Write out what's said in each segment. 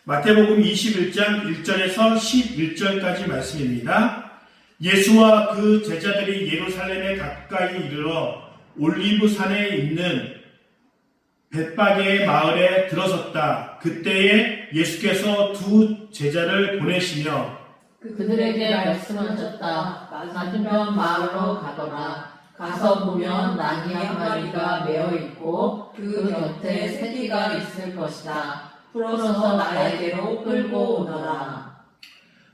마태복음 21장 1절에서 11절까지 말씀입니다. 예수와 그 제자들이 예루살렘에 가까이 이르러 올리브산에 있는 벳바게의 마을에 들어섰다. 그때에 예수께서 두 제자를 보내시며 그들에게 말씀하셨다. 맞은편 마을로 가거라. 가서 보면 나귀 한 마리가 메어 있고 그 곁에 새끼가 있을 것이다. 풀어서 나에게로 끌고 오너라.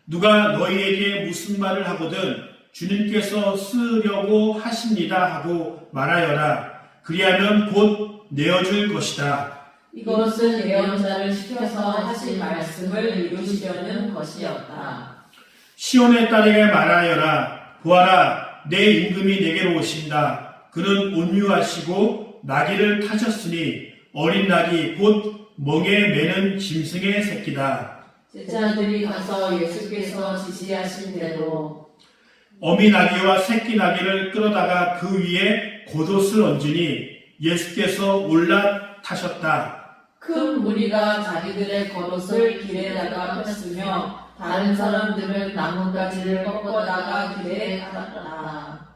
누가 너희에게 무슨 말을 하거든 주님께서 쓰려고 하십니다 하고 말하여라. 그리하면 곧 내어줄 것이다. 이것은 예언자를 시켜서 하신 말씀을 이루시려는 것이었다. 시온의 딸에게 말하여라. 보아라, 내 임금이 내게로 오신다. 그는 온유하시고 나귀를 타셨으니 어린 나귀 곧 멍에 매는 짐승의 새끼다. 제자들이 가서 예수께서 지시하신 대로 어미 나귀와 새끼 나귀를 끌어다가 그 위에 겉옷을 얹으니 예수께서 올라타셨다. 큰 무리가 자기들의 겉옷을 길에다가 폈으며 다른 사람들은 나뭇가지를 꺾어다가 길에 깔았다.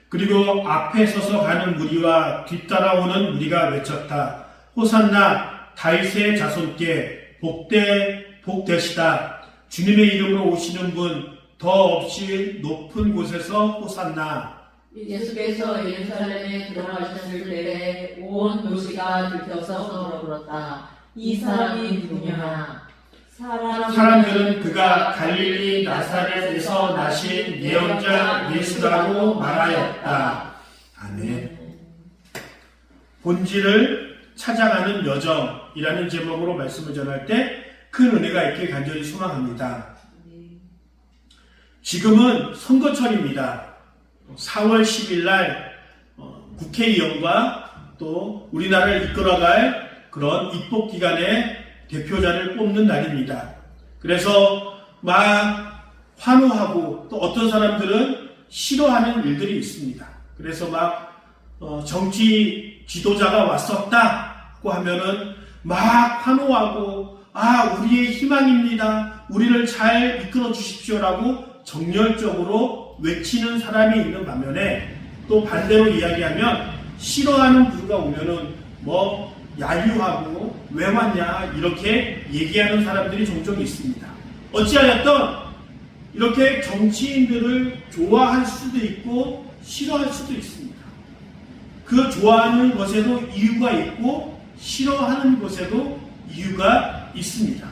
그리고 앞에 서서 가는 무리와 뒤따라오는 무리가 외쳤다. 호산나 다윗의 자손께 복되시다. 주님의 이름으로 오시는 분 더 없이 높은 곳에서 호산나. 예수께서 예루살렘에 들어가셨을 때에 온 도시가 들켜서 물었다. 이 사람이 누구냐? 사람들은 그가 갈릴리 나사렛에서 나신 예언자 예수라고 말하였다. 아멘. 본질을 찾아가는 여정이라는 제목으로 말씀을 전할 때 큰 은혜가 있길 간절히 소망합니다. 지금은 선거철입니다. 4월 10일 날 국회의원과 또 우리나라를 이끌어갈 그런 입법기관의 대표자를 뽑는 날입니다. 그래서 막 환호하고 또 어떤 사람들은 싫어하는 일들이 있습니다. 그래서 막 정치 지도자가 왔었다고 하면은 막 환호하고 우리의 희망입니다. 우리를 잘 이끌어 주십시오라고 정열적으로 외치는 사람이 있는 반면에 또 반대로 이야기하면 싫어하는 부류가 오면은 야유하고 왜 왔냐 이렇게 얘기하는 사람들이 종종 있습니다. 어찌하였든 이렇게 정치인들을 좋아할 수도 있고 싫어할 수도 있습니다. 그 좋아하는 것에도 이유가 있고 싫어하는 것에도 이유가 있습니다.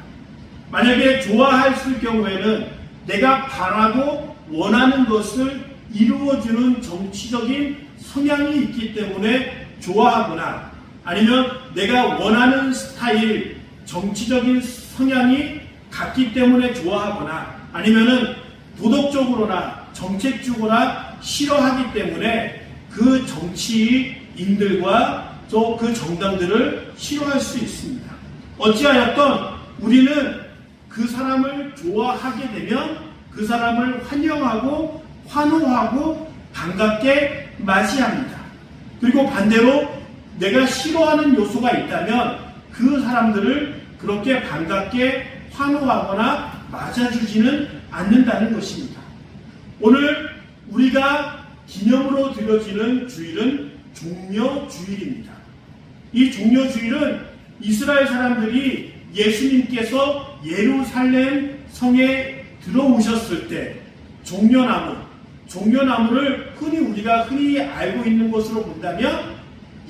만약에 좋아했을 경우에는 내가 바라고 원하는 것을 이루어주는 정치적인 성향이 있기 때문에 좋아하거나 아니면 내가 원하는 스타일, 정치적인 성향이 같기 때문에 좋아하거나 아니면은 도덕적으로나 정책적으로나 싫어하기 때문에 그 정치인들과 또 그 정당들을 싫어할 수 있습니다. 어찌하였든 우리는 그 사람을 좋아하게 되면 그 사람을 환영하고 환호하고 반갑게 맞이합니다. 그리고 반대로 내가 싫어하는 요소가 있다면 그 사람들을 그렇게 반갑게 환호하거나 맞아주지는 않는다는 것입니다. 오늘 우리가 기념으로 드려지는 주일은 종려주일입니다. 이 종려주일은 이스라엘 사람들이 예수님께서 예루살렘 성에 들어오셨을 때 종려나무를 흔히 알고 있는 것으로 본다면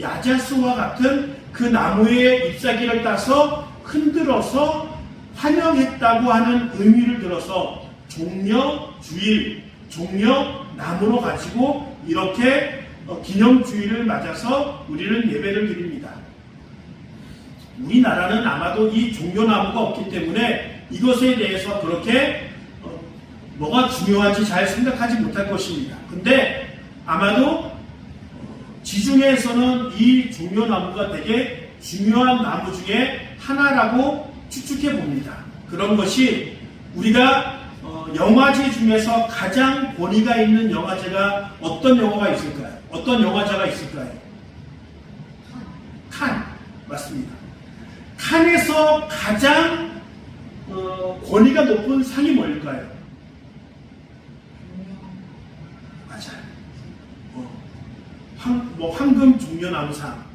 야자수와 같은 그 나무의 잎사귀를 따서 흔들어서 환영했다고 하는 의미를 들어서 종려주일, 종려나무로 가지고 이렇게 기념주일을 맞아서 우리는 예배를 드립니다. 우리나라는 아마도 이 종려나무가 없기 때문에 이것에 대해서 그렇게 뭐가 중요한지 잘 생각하지 못할 것입니다. 근데 아마도 지중해에서는 이 종려나무가 되게 중요한 나무 중에 하나라고 추측해 봅니다. 그런 것이 우리가 영화제 중에서 가장 권위가 있는 영화제가 어떤 영화가 있을까요? 어떤 영화제가 있을까요? 칸. 맞습니다. 칸에서 가장 권위가 높은 상이 뭘까요? 맞아요. 황금 종려나무상.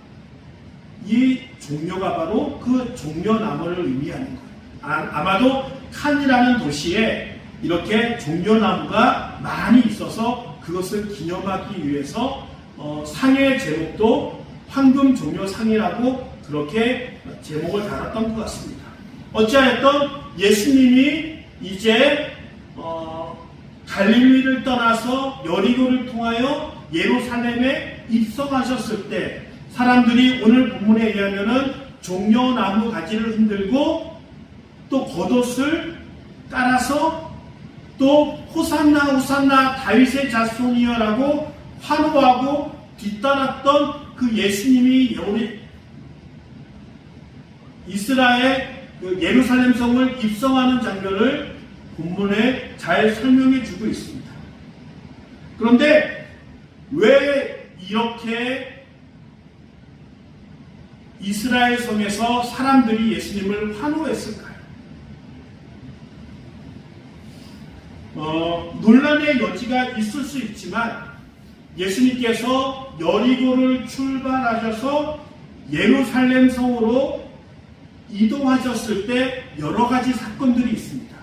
이 종려가 바로 그 종려나무를 의미하는 거예요. 아마도 칸이라는 도시에 이렇게 종려나무가 많이 있어서 그것을 기념하기 위해서 상의 제목도 황금 종려상이라고 그렇게 제목을 달았던 것 같습니다. 어찌하였던 예수님이 이제 갈릴리를 떠나서 여리고를 통하여 예루살렘에 입성하셨을 때 사람들이 오늘 본문에 의하면은 종려나무 가지를 흔들고 또 겉옷을 깔아서 또 호산나 호산나 다윗의 자손이여라고 환호하고 뒤따랐던 그 예수님이 이스라엘 예루살렘 성을 입성하는 장면을 본문에 잘 설명해 주고 있습니다. 그런데 왜 이렇게 이스라엘 성에서 사람들이 예수님을 환호했을까요? 논란의 여지가 있을 수 있지만 예수님께서 여리고를 출발하셔서 예루살렘 성으로 이동하셨을 때 여러 가지 사건들이 있습니다.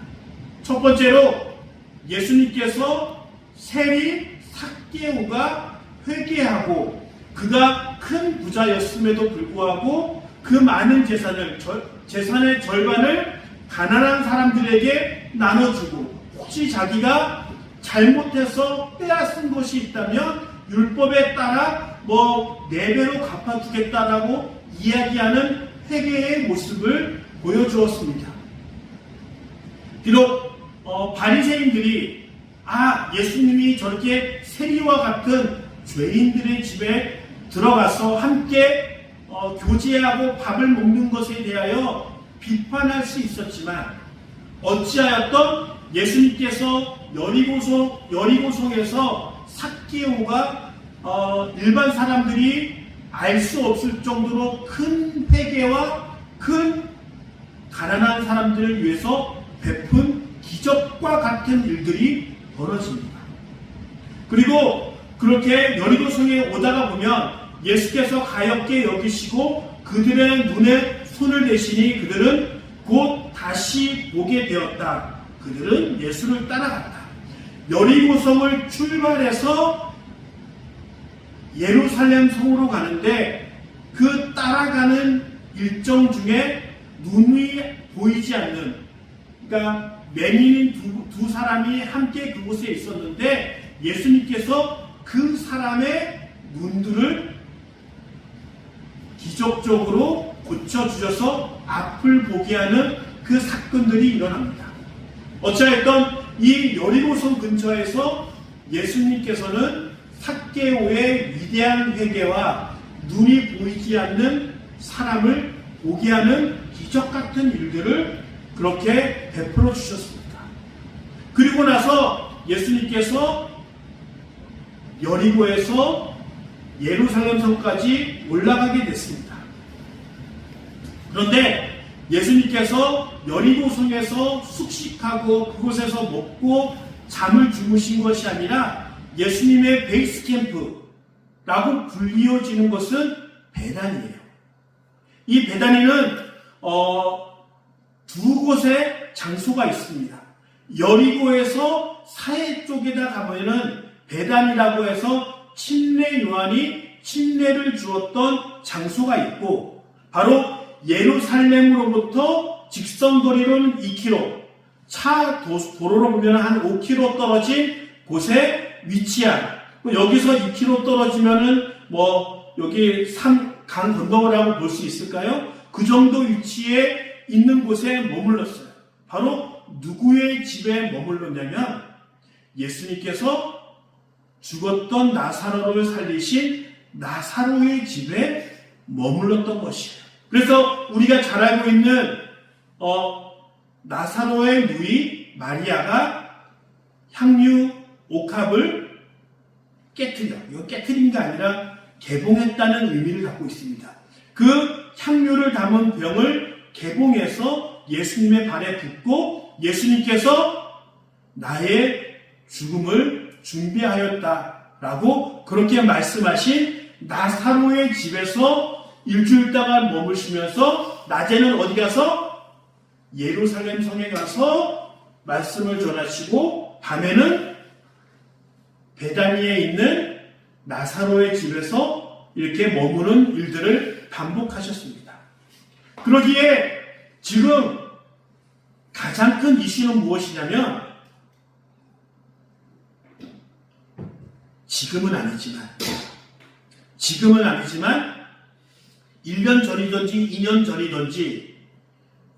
첫 번째로 예수님께서 세리 삭개오가 회개하고 그가 큰 부자였음에도 불구하고 그 많은 재산의 절반을 가난한 사람들에게 나눠주고 혹시 자기가 잘못해서 빼앗은 것이 있다면 율법에 따라 4배로 갚아주겠다라고 이야기하는 회개의 모습을 보여주었습니다. 비록 바리새인들이 예수님이 저렇게 세리와 같은 죄인들의 집에 들어가서 함께 교제하고 밥을 먹는 것에 대하여 비판할 수 있었지만 어찌하였던 예수님께서 여리고성에서 삭개오가 일반 사람들이 알 수 없을 정도로 큰 회개와 큰 가난한 사람들을 위해서 베푼 기적과 같은 일들이 벌어집니다. 그리고 그렇게 여리고성에 오다가 보면 예수께서 가엾게 여기시고 그들의 눈에 손을 대시니 그들은 곧 다시 보게 되었다. 그들은 예수를 따라갔다. 여리고성을 출발해서 예루살렘 성으로 가는데 그 따라가는 일정 중에 눈이 보이지 않는, 그러니까 맹인인 두 사람이 함께 그곳에 있었는데 예수님께서 그 사람의 눈들을 기적적으로 고쳐주셔서 앞을 보게 하는 그 사건들이 일어납니다. 어찌하였던 이 여리고성 근처에서 예수님께서는 삭개오의 위대한 회개와 눈이 보이지 않는 사람을 보게 하는 기적 같은 일들을 그렇게 베풀어 주셨습니다. 그리고 나서 예수님께서 여리고에서 예루살렘 성까지 올라가게 됐습니다. 그런데 예수님께서 여리고성에서 숙식하고 그곳에서 먹고 잠을 주무신 것이 아니라 예수님의 베이스 캠프라고 불리워지는 것은 베다니예요. 이 베다니는 두 곳의 장소가 있습니다. 여리고에서 사해 쪽에다 가보면은 베다니라고 해서 침례 요한이 침례를 주었던 장소가 있고, 바로 예루살렘으로부터 직선거리로는 2km, 차 도로로 보면 한 5km 떨어진 곳에 위치한, 여기서 2km 떨어지면은 여기 강 건너라고 볼 수 있을까요? 그 정도 위치에 있는 곳에 머물렀어요. 바로 누구의 집에 머물렀냐면 예수님께서 죽었던 나사로를 살리신 나사로의 집에 머물렀던 것이에요. 그래서 우리가 잘 알고 있는 나사로의 누이 마리아가 향유 옥합을 깨트려, 이거 깨트린 게 아니라 개봉했다는 의미를 갖고 있습니다. 그 향유를 담은 병을 개봉해서 예수님의 발에 붙고 예수님께서 나의 죽음을 준비하였다라고 그렇게 말씀하신 나사로의 집에서 일주일 동안 머무시면서 낮에는 어디 가서 예루살렘 성에 가서 말씀을 전하시고 밤에는 베다니에 있는 나사로의 집에서 이렇게 머무는 일들을 반복하셨습니다. 그러기에 지금 가장 큰 이슈는 무엇이냐면 지금은 아니지만 1년 전이든지 2년 전이든지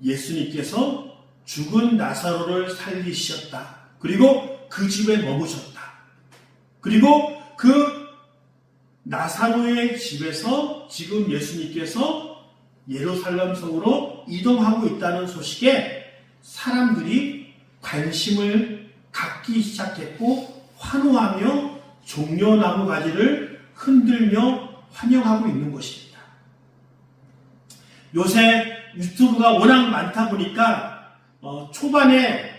예수님께서 죽은 나사로를 살리셨다. 그리고 그 집에 머무셨다. 그리고 그 나사로의 집에서 지금 예수님께서 예루살렘 성으로 이동하고 있다는 소식에 사람들이 관심을 갖기 시작했고 환호하며 종려나무 가지를 흔들며 환영하고 있는 것입니다. 요새 유튜브가 워낙 많다 보니까 초반에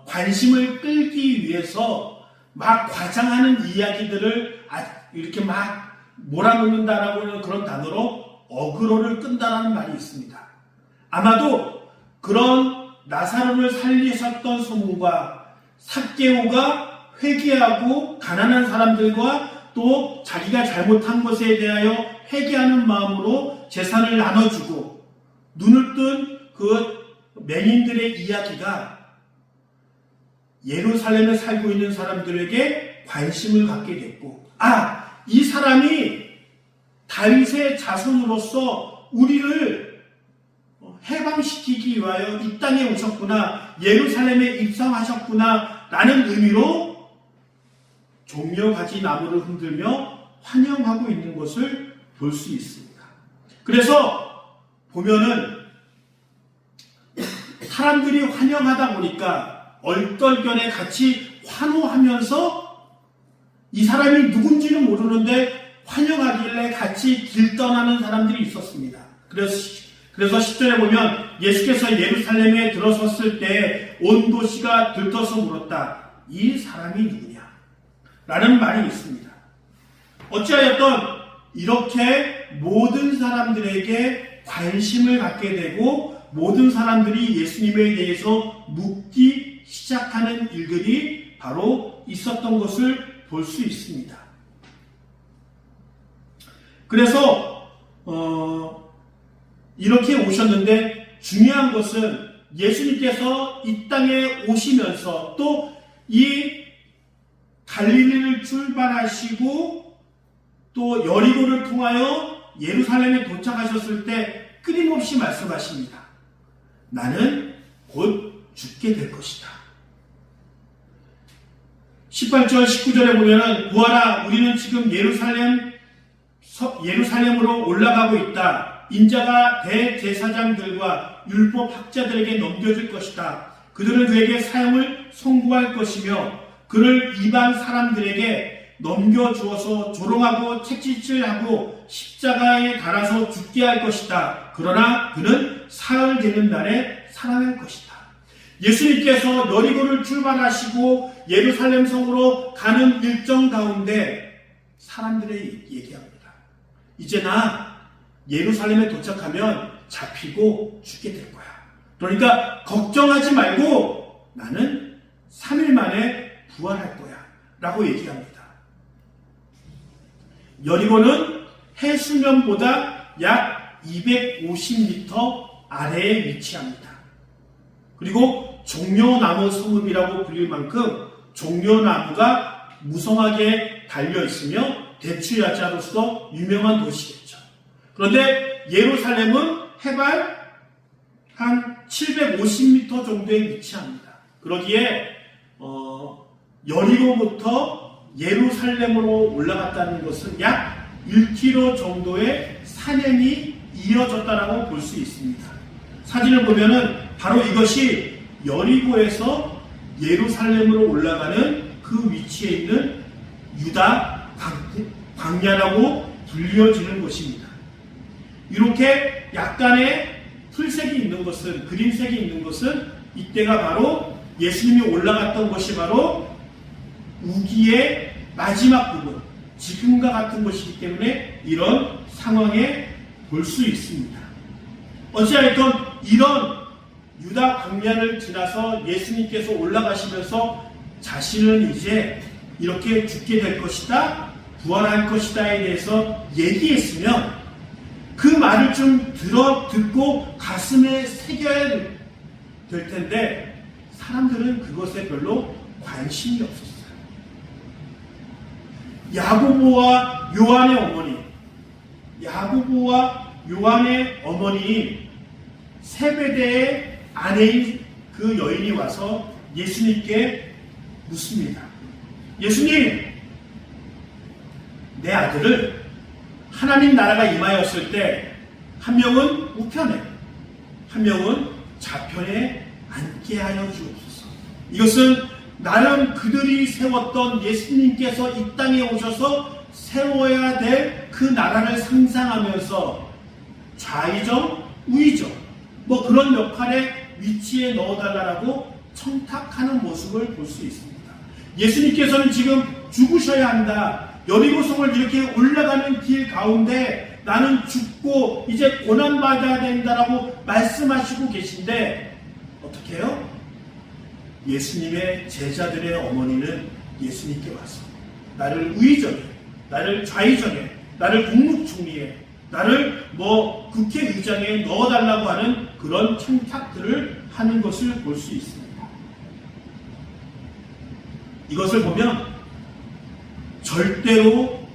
관심을 끌기 위해서 막 과장하는 이야기들을 이렇게 막 몰아넣는다라고 하는 그런 단어로 어그로를 끈다라는 말이 있습니다. 아마도 그런 나사로를 살리셨던 소문과 삭개오가 회개하고 가난한 사람들과 또 자기가 잘못한 것에 대하여 회개하는 마음으로 재산을 나눠주고 눈을 뜬 그 맹인들의 이야기가 예루살렘에 살고 있는 사람들에게 관심을 갖게 됐고, 이 사람이 다윗의 자손으로서 우리를 해방시키기 위하여 이 땅에 오셨구나, 예루살렘에 입성하셨구나 라는 의미로 종려가지 나무를 흔들며 환영하고 있는 것을 볼 수 있습니다. 그래서 보면은 사람들이 환영하다 보니까 얼떨결에 같이 환호하면서 이 사람이 누군지는 모르는데 환영하길래 같이 길 떠나는 사람들이 있었습니다. 그래서 10절에 보면 예수께서 예루살렘에 들어섰을 때 온 도시가 들떠서 물었다. 이 사람이 누구냐? 라는 말이 있습니다. 어찌하였던 이렇게 모든 사람들에게 관심을 갖게 되고 모든 사람들이 예수님에 대해서 묻기 시작하는 일들이 바로 있었던 것을 볼 수 있습니다. 그래서 이렇게 오셨는데 중요한 것은 예수님께서 이 땅에 오시면서 또 이 갈릴리를 출발하시고 또 여리고를 통하여 예루살렘에 도착하셨을 때 끊임없이 말씀하십니다. 나는 곧 죽게 될 것이다. 18절 19절에 보면은 보아라 우리는 지금 예루살렘으로 올라가고 있다. 인자가 대제사장들과 율법학자들에게 넘겨질 것이다. 그들은 그에게 사형을 선고할 것이며 그를 이방 사람들에게 넘겨주어서 조롱하고 채찍질하고 십자가에 달아서 죽게 할 것이다. 그러나 그는 사흘 되는 날에 살아날 것이다. 예수님께서 여리고를 출발하시고 예루살렘 성으로 가는 일정 가운데 사람들의 얘기합니다. 이제 나 예루살렘에 도착하면 잡히고 죽게 될 거야. 그러니까 걱정하지 말고 나는 3일 만에 부활할 거야. 라고 얘기합니다. 여리고는 해수면보다 약 250m 아래에 위치합니다. 그리고 종려나무 성읍이라고 불릴 만큼 종려나무가 무성하게 달려있으며 대추야자로서 유명한 도시겠죠. 그런데 예루살렘은 해발 한 750m 정도에 위치합니다. 그러기에 여리고부터 예루살렘으로 올라갔다는 것은 약 1km 정도의 산행이 이어졌다라고 볼 수 있습니다. 사진을 보면은 바로 이것이 여리고에서 예루살렘으로 올라가는 그 위치에 있는 유다 광야라고 불려지는 곳입니다. 이렇게 약간의 풀색이 있는 것은, 그린색이 있는 것은 이때가 바로 예수님이 올라갔던 것이 바로 우기의 마지막 부분, 지금과 같은 것이기 때문에 이런 상황에 볼 수 있습니다. 어찌하였든 이런 유다 광야를 지나서 예수님께서 올라가시면서 자신은 이제 이렇게 죽게 될 것이다, 부활할 것이다에 대해서 얘기했으면 그 말을 좀 듣고 가슴에 새겨야 될 텐데 사람들은 그것에 별로 관심이 없었어요. 야고보와 요한의 어머니 세베대의 아내인 그 여인이 와서 예수님께 묻습니다. 예수님, 내 아들을 하나님 나라가 임하였을 때 한 명은 우편에, 한 명은 좌편에 앉게 하여 주옵소서. 이것은 나름 그들이 세웠던 예수님께서 이 땅에 오셔서 세워야 될 그 나라를 상상하면서 좌의정, 우의정, 뭐 그런 역할의 위치에 넣어달라고 청탁하는 모습을 볼 수 있습니다. 예수님께서는 지금 죽으셔야 한다. 여리고성을 이렇게 올라가는 길 가운데 나는 죽고 이제 고난받아야 된다라고 말씀하시고 계신데 어떻게 해요? 예수님의 제자들의 어머니는 예수님께 와서 나를 우의정에, 나를 좌의정에, 나를 국무총리에, 나를 뭐 국회의장에 넣어달라고 하는 그런 청탁들을 하는 것을 볼 수 있습니다. 이것을 보면 절대로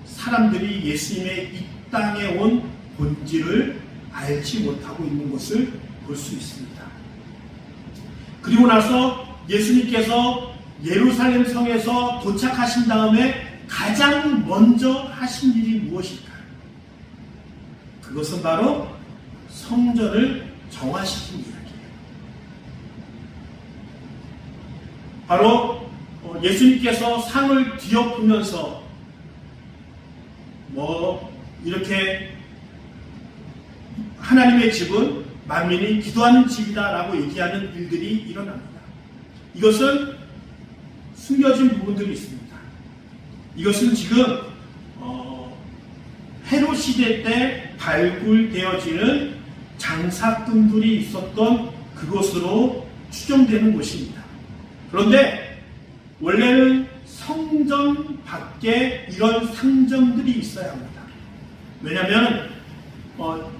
사람들이 예수님의 이 땅에 온 본질을 알지 못하고 있는 것을 볼 수 있습니다. 그리고 나서 예수님께서 예루살렘 성에서 도착하신 다음에 가장 먼저 하신 일이 무엇일까요? 그것은 바로 성전을 정화시킨 이야기예요. 바로 예수님께서 상을 뒤엎으면서 이렇게 하나님의 집은 만민이 기도하는 집이다라고 얘기하는 일들이 일어납니다. 이것은 숨겨진 부분들이 있습니다. 이것은 지금 헤롯 시대 때 발굴되어지는 장사꾼들이 있었던 그곳으로 추정되는 곳입니다. 그런데 원래는 성전 밖에 이런 상점들이 있어야 합니다. 왜냐하면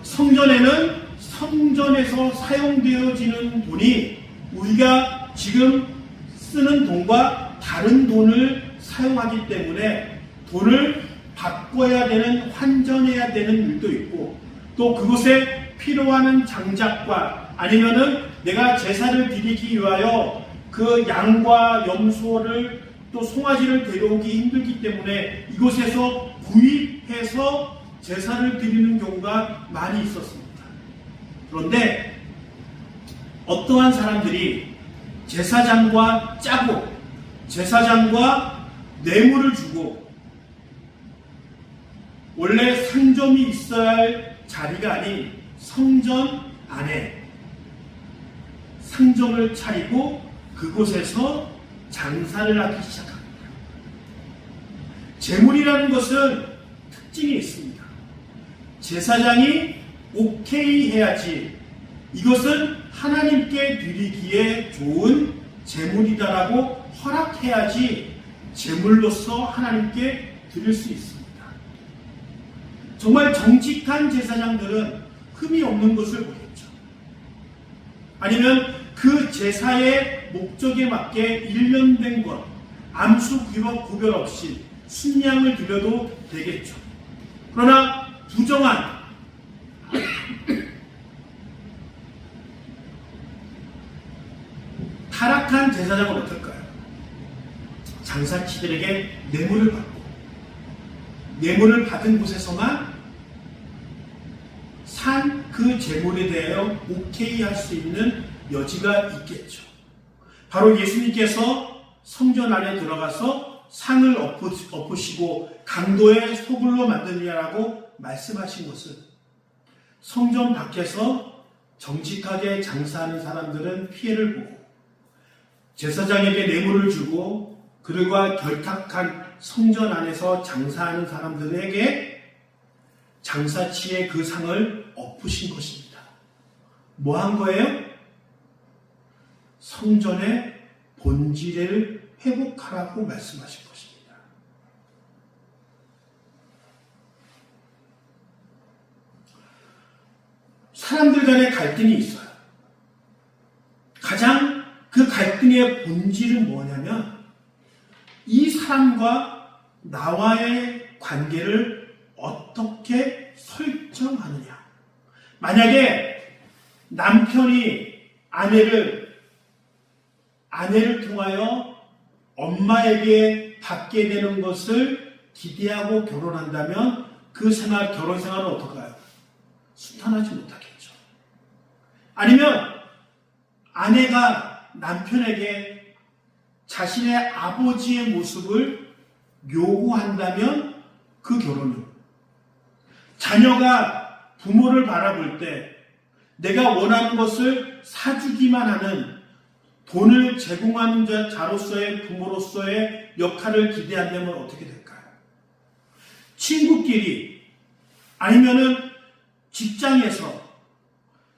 성전에는 성전에서 사용되어지는 돈이 우리가 지금 쓰는 돈과 다른 돈을 사용하기 때문에 돈을 바꿔야 되는, 환전해야 되는 일도 있고, 또 그곳에 필요한 장작과 아니면은 내가 제사를 드리기 위하여 그 양과 염소를 또 송아지를 데려오기 힘들기 때문에 이곳에서 구입해서 제사를 드리는 경우가 많이 있었습니다. 그런데 어떠한 사람들이 제사장과 짜고 제사장과 뇌물을 주고 원래 상점이 있어야 할 자리가 아닌 성전 안에 상점을 차리고 그곳에서 장사를 하기 시작합니다. 재물이라는 것은 특징이 있습니다. 제사장이 오케이 해야지 이것은 하나님께 드리기에 좋은 재물이다라고 허락해야지 재물로서 하나님께 드릴 수 있습니다. 정말 정직한 제사장들은 흠이 없는 것을 보겠죠. 아니면 그 제사의 목적에 맞게 일련된 것, 암수 구별 없이 순양을 드려도 되겠죠. 그러나 부정한 타락한 제사장은 어떨까요? 장사치들에게 뇌물을 받고 뇌물을 받은 곳에서만 산 그 재물에 대하여 오케이 할 수 있는 여지가 있겠죠. 바로 예수님께서 성전 안에 들어가서 상을 엎으시고 강도의 소굴로 만드느냐라고 말씀하신 것은 성전 밖에서 정직하게 장사하는 사람들은 피해를 보고 제사장에게 뇌물을 주고 그들과 결탁한 성전 안에서 장사하는 사람들에게 장사치의 그 상을 엎으신 것입니다. 뭐 한 거예요? 성전의 본질을 회복하라고 말씀하신 것입니다. 사람들 간의 갈등이 있어요. 가장 그 갈등의 본질은 뭐냐면 이 사람과 나와의 관계를 어떻게 설정하느냐. 만약에 남편이 아내를 통하여 엄마에게 받게 되는 것을 기대하고 결혼한다면 그 결혼 생활은 어떨까요? 순탄하지 못하겠죠. 아니면 아내가 남편에게 자신의 아버지의 모습을 요구한다면 그 결혼은, 자녀가 부모를 바라볼 때 내가 원하는 것을 사주기만 하는 돈을 제공하는 자로서의 부모로서의 역할을 기대한다면 어떻게 될까요? 친구끼리 아니면은 직장에서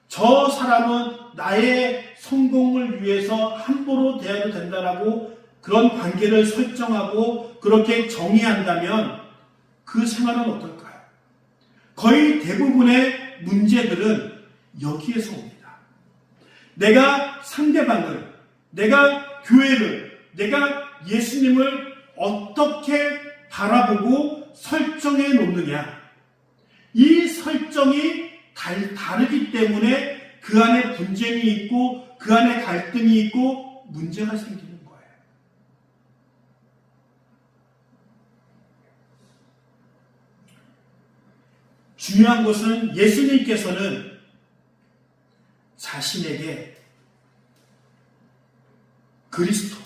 저 사람은 나의 성공을 위해서 함부로 대해도 된다라고 그런 관계를 설정하고 그렇게 정의한다면 그 생활은 어떨까요? 거의 대부분의 문제들은 여기에서 옵니다. 내가 상대방을, 내가 교회를, 내가 예수님을 어떻게 바라보고 설정해 놓느냐. 이 설정이 다르기 때문에 그 안에 분쟁이 있고 그 안에 갈등이 있고 문제가 생기는 거예요. 중요한 것은 예수님께서는 자신에게 그리스도,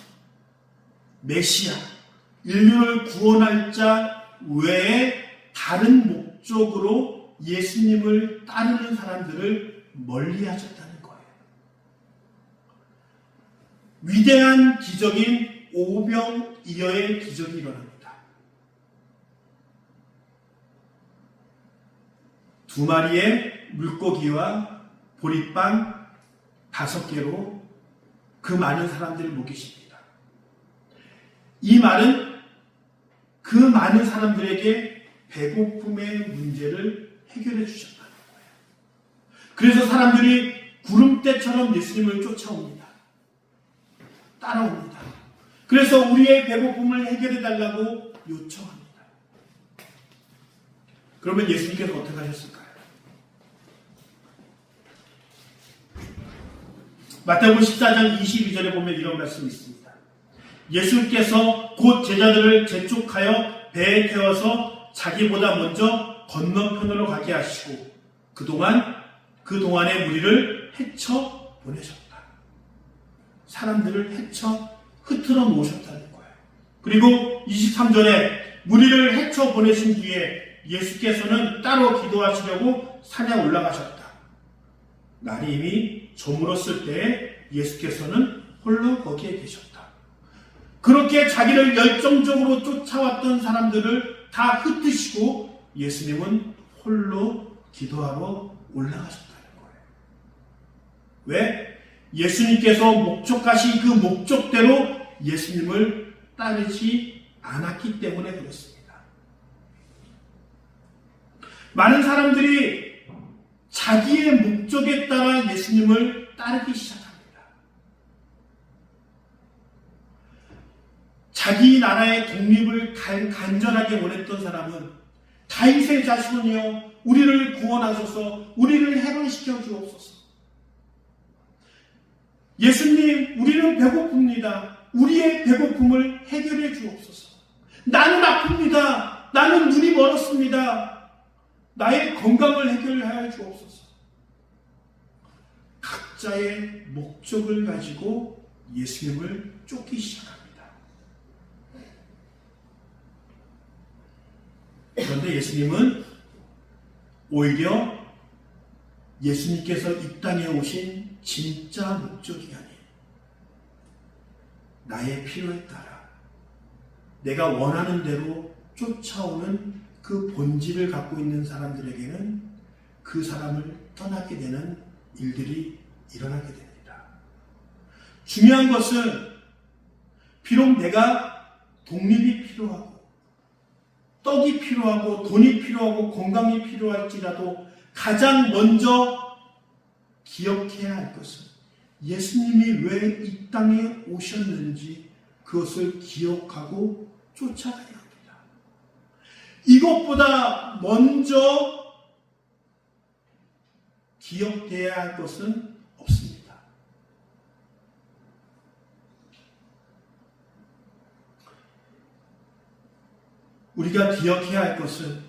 메시아, 인류를 구원할 자 외에 다른 목적으로 예수님을 따르는 사람들을 멀리하셨다는 거예요. 위대한 기적인 오병이어의 기적이 일어납니다. 2마리의 물고기와 보리빵 5개로 그 많은 사람들을 먹이십니다. 이 말은 그 많은 사람들에게 배고픔의 문제를 해결해 주셨다는 거예요. 그래서 사람들이 구름대처럼 예수님을 쫓아옵니다. 따라옵니다. 그래서 우리의 배고픔을 해결해 달라고 요청합니다. 그러면 예수님께서 어떻게 하셨을까요? 마태복음 14장 22절에 보면 이런 말씀이 있습니다. 예수께서 곧 제자들을 재촉하여 배에 태워서 자기보다 먼저 건너편으로 가게 하시고 그동안의 무리를 헤쳐 보내셨다. 사람들을 헤쳐 흩어져 놓으셨다는 거예요. 그리고 23절에 무리를 헤쳐 보내신 뒤에 예수께서는 따로 기도하시려고 산에 올라가셨다. 날이 이미 저물었을 때에 예수께서는 홀로 거기에 계셨다. 그렇게 자기를 열정적으로 쫓아왔던 사람들을 다 흩으시고 예수님은 홀로 기도하러 올라가셨다는 거예요. 왜? 예수님께서 목적하신 그 목적대로 예수님을 따르지 않았기 때문에 그렇습니다. 많은 사람들이 자기의 목적에 따라 예수님을 따르기 시작합니다. 자기 나라의 독립을 간절하게 원했던 사람은 다윗의 자손이여 우리를 구원하소서, 우리를 해방시켜 주옵소서. 예수님, 우리는 배고픕니다. 우리의 배고픔을 해결해 주옵소서. 나는 아픕니다. 나는 눈이 멀었습니다. 나의 건강을 해결하여 주옵소서. 각자의 목적을 가지고 예수님을 쫓기 시작합니다. 그런데 예수님은 오히려 예수님께서 이 땅에 오신 진짜 목적이 아닌 나의 필요에 따라 내가 원하는 대로 쫓아오는 그 본질을 갖고 있는 사람들에게는 그 사람을 떠나게 되는 일들이 일어나게 됩니다. 중요한 것은 비록 내가 독립이 필요하고 떡이 필요하고 돈이 필요하고 건강이 필요할지라도 가장 먼저 기억해야 할 것은 예수님이 왜 이 땅에 오셨는지 그것을 기억하고 쫓아가야 합니다. 이것보다 먼저 기억돼야 할 것은 없습니다. 우리가 기억해야 할 것은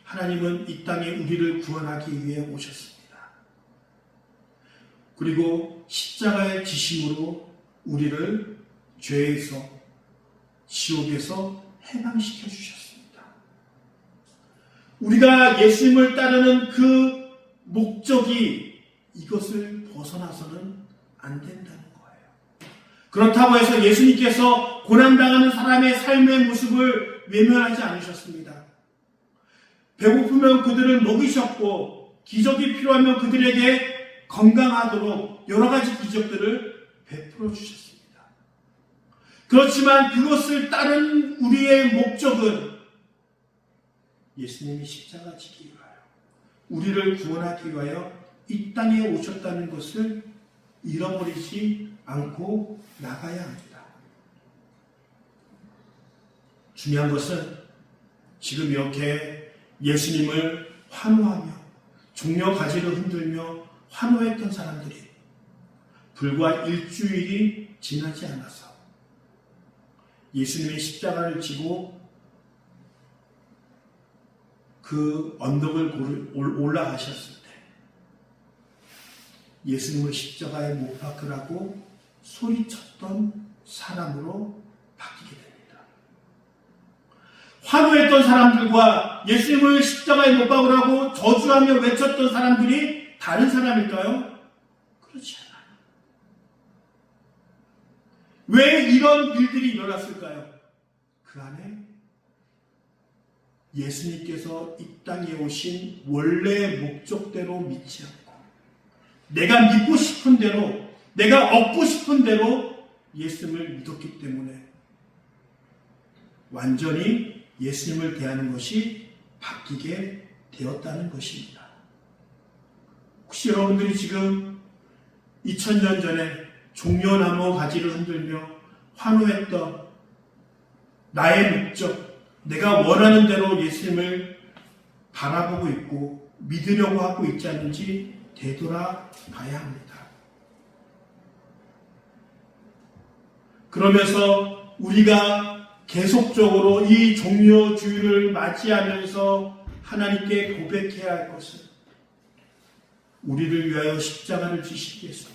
하나님은 이 땅에 우리를 구원하기 위해 오셨습니다. 그리고 십자가의 지심으로 우리를 죄에서 지옥에서 해방시켜 주셨습니다. 우리가 예수님을 따르는 그 목적이 이것을 벗어나서는 안 된다는 거예요. 그렇다고 해서 예수님께서 고난당하는 사람의 삶의 모습을 외면하지 않으셨습니다. 배고프면 그들을 먹이셨고 기적이 필요하면 그들에게 건강하도록 여러 가지 기적들을 베풀어 주셨습니다. 그렇지만 그것을 따른 우리의 목적은 예수님이 십자가 지기 위하여 우리를 구원하기 위하여 이 땅에 오셨다는 것을 잃어버리지 않고 나가야 합니다. 중요한 것은 지금 이렇게 예수님을 환호하며 종려 가지를 흔들며 환호했던 사람들이 불과 일주일이 지나지 않아서 예수님의 십자가를 지고 그 언덕을 올라가셨을 때 예수님을 십자가에 못 박으라고 소리쳤던 사람으로 바뀌게 됩니다. 환호했던 사람들과 예수님을 십자가에 못 박으라고 저주하며 외쳤던 사람들이 다른 사람일까요? 그렇지 않아요. 왜 이런 일들이 일어났을까요? 그 안에 예수님께서 이 땅에 오신 원래의 목적대로 믿지 않고 내가 믿고 싶은 대로 내가 얻고 싶은 대로 예수님을 믿었기 때문에 완전히 예수님을 대하는 것이 바뀌게 되었다는 것입니다. 혹시 여러분들이 지금 2000년 전에 종려나무 가지를 흔들며 환호했던 나의 목적, 내가 원하는 대로 예수님을 바라보고 있고 믿으려고 하고 있지 않는지 되돌아봐야 합니다. 그러면서 우리가 계속적으로 이 종려주일을 맞이하면서 하나님께 고백해야 할 것은 우리를 위하여 십자가를 지시기 위해서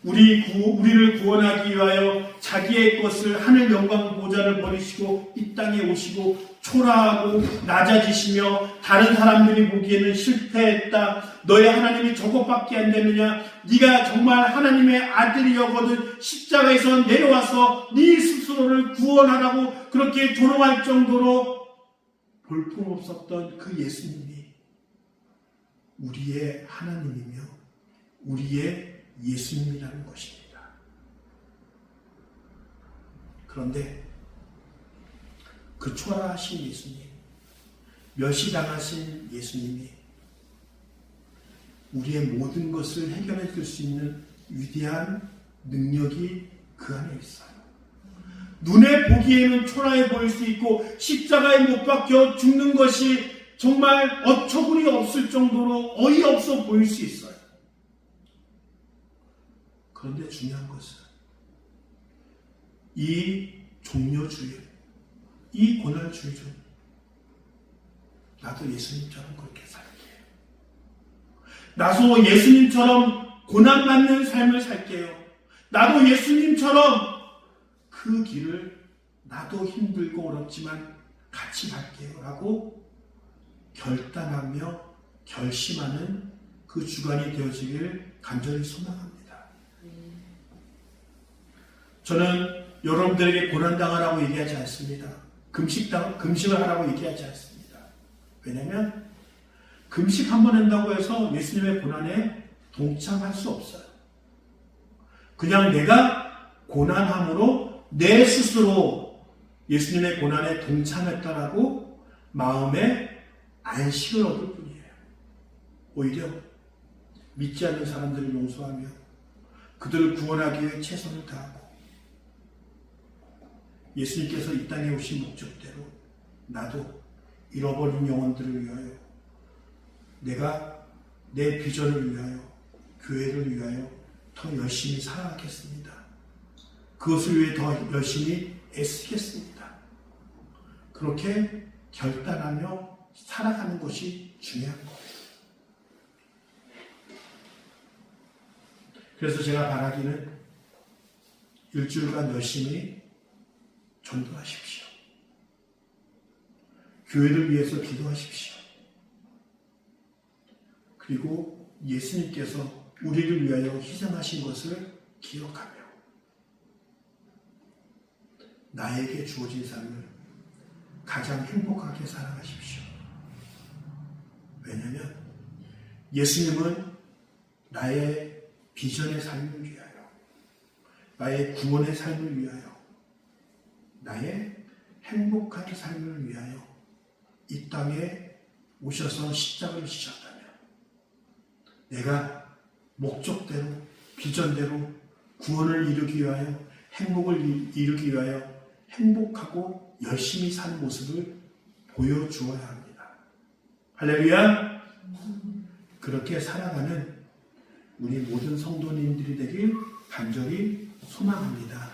우리를 구원하기 위하여 자기의 것을 하늘 영광 보좌를 버리시고 이 땅에 오시고 초라하고 낮아지시며 다른 사람들이 보기에는 실패했다. 너의 하나님이 저것밖에 안 되느냐. 네가 정말 하나님의 아들이여거든 십자가에서 내려와서 네 스스로를 구원하라고 그렇게 조롱할 정도로 볼품없었던 그 예수님이 우리의 하나님이며 우리의 예수님이라는 것입니다. 그런데 그 초라하신 예수님, 멸시당하신 예수님이 우리의 모든 것을 해결해 줄 수 있는 위대한 능력이 그 안에 있어요. 눈에 보기에는 초라해 보일 수 있고 십자가에 못 박혀 죽는 것이 정말 어처구니 없을 정도로 어이없어 보일 수 있어요. 그런데 중요한 것은 이 종려주일, 이 고난주일은 나도 예수님처럼 그렇게 살게요. 나도 예수님처럼 고난받는 삶을 살게요. 나도 예수님처럼 그 길을 나도 힘들고 어렵지만 같이 갈게요 라고 결단하며 결심하는 그 주간이 되어지길 간절히 소망합니다. 저는 여러분들에게 고난당하라고 얘기하지 않습니다. 금식을 하라고 얘기하지 않습니다. 왜냐하면 금식 한 번 한다고 해서 예수님의 고난에 동참할 수 없어요. 그냥 내가 고난함으로 내 스스로 예수님의 고난에 동참했다라고 마음에 안식을 얻을 뿐이에요. 오히려 믿지 않는 사람들을 용서하며 그들을 구원하기 위해 최선을 다하고 예수님께서 이 땅에 오신 목적대로 나도 잃어버린 영혼들을 위하여 내가 내 비전을 위하여 교회를 위하여 더 열심히 살아가겠습니다. 그것을 위해 더 열심히 애쓰겠습니다. 그렇게 결단하며 살아가는 것이 중요한 거예요. 그래서 제가 바라기는 일주일간 열심히 전도하십시오. 교회를 위해서 기도하십시오. 그리고 예수님께서 우리를 위하여 희생하신 것을 기억하며 나에게 주어진 삶을 가장 행복하게 살아가십시오. 왜냐하면 예수님은 나의 비전의 삶을 위하여, 나의 구원의 삶을 위하여, 나의 행복한 삶을 위하여 이 땅에 오셔서 십자가를 지셨다면 내가 목적대로, 비전대로 구원을 이루기 위하여, 행복을 이루기 위하여 행복하고 열심히 사는 모습을 보여주어야 합니다. 할렐루야! 그렇게 살아가는 우리 모든 성도님들이 되길 간절히 소망합니다.